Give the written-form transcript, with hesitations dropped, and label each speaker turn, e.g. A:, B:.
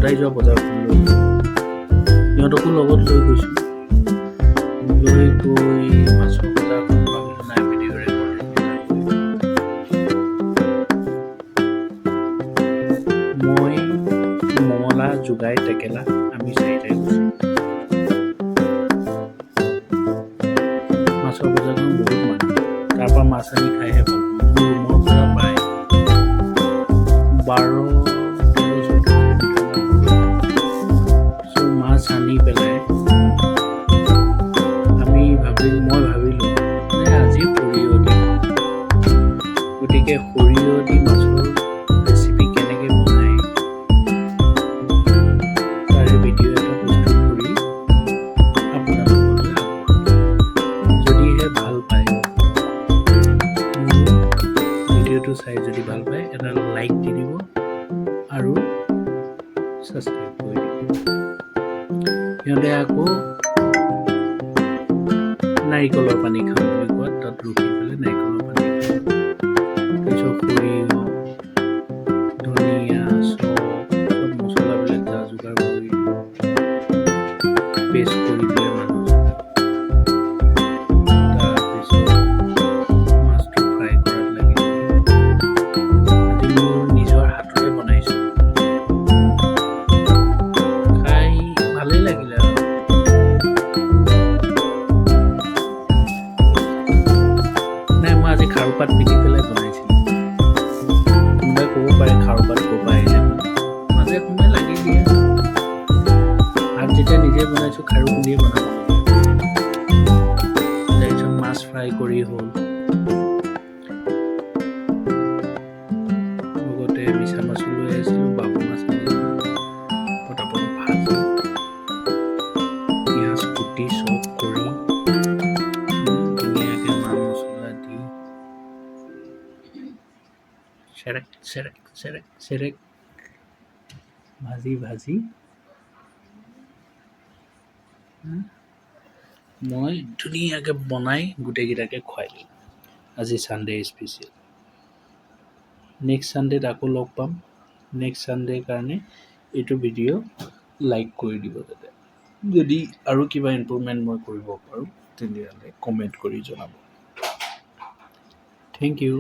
A: সদায় যোৱা বজাৰখনলৈ সিহঁতকো লগত লৈ গৈছোঁ। লৈ গৈ মাছৰ বজাৰখন ভাবিলোঁ নাই ভিডিঅ' ৰেকৰ্ডিং মই মঙলা জোগাই টেকেলা আমি চাৰিটাই গৈছোঁ। মাছৰ বজাৰখন বহুত মানুহ, তাৰপৰা মাছ আনি খাইহে ভাল পাওঁ। মোৰ ৰুমৰ পৰা প্ৰায় 12-13 মাছ আনি পেলাই মই ভাবিলোঁ যে আজি সৰিয়হ দিম, গতিকে সৰিয়হ দি মাছৰ ৰেচিপি কেনেকৈ বনায় তাৰে ভিডিঅ' এটা প্ৰস্তুত কৰি আপোনালোকলৈ আগবঢ়াম। যদিহে ভাল পায় মোৰ ভিডিঅ'টো চাই, যদি ভাল পায় এটা লাইক দি দিব আৰু ছাবস্ক্ৰাইব কৰি দিব। সিহঁতে আকৌ নাৰিকলৰ পানী খাম বুলি কোৱাত তাত ৰখি পেলাই নাৰিকলৰ পানী খাম। তাৰপিছত সৰিয়হ, ধনিয়া, চব মছলাবিলাক যা যোগাৰ কৰি পেষ্ট কৰি দিলে মানুহজনে। তাৰপিছত মাছটো ফ্ৰাই কৰাত লাগিল। আজি মোৰ নিজৰ হাতৰে বনাইছোঁ, খাই ভালেই লাগিলে আৰু। আজি খাৰুপাত পিটি পেলাই বনাইছিলোঁ। কোনোবাই ক'ব পাৰে খাৰুপাত ক'ৰ পৰা আহিলে, মাজে সময়ে লাগি দিয়ে। ভাত যেতিয়া নিজে বনাইছোঁ খাৰু খুন্দিয়ে বনাব লাগে। তাৰপিছত মাছ ফ্ৰাই কৰি হ'ল, লগতে মিছা মাছো লৈ আহিছিলোঁ, বাহু মাছ আনিছিলোঁ। পটাপট ভাজি পিঁয়াজ কুটি চব কৰি ধুনীয়াকৈ মা মছলা দি চেৰেক চেৰেক চেৰেক চেৰেক ভাজি মই ধুনীয়াকৈ বনাই গোটেইকেইটাকে খুৱাই দিলোঁ। আজি ছানডে স্পেচিয়েল। নেক্সট ছানডেত আকৌ লগ পাম। নেক্সট ছানডেৰ কাৰণে এইটো ভিডিঅ' লাইক কৰি দিব যাতে। যদি আৰু কিবা ইম্প্ৰুভমেণ্ট মই কৰিব পাৰোঁ তেতিয়াহ'লে কমেণ্ট কৰি জনাব। Thank U.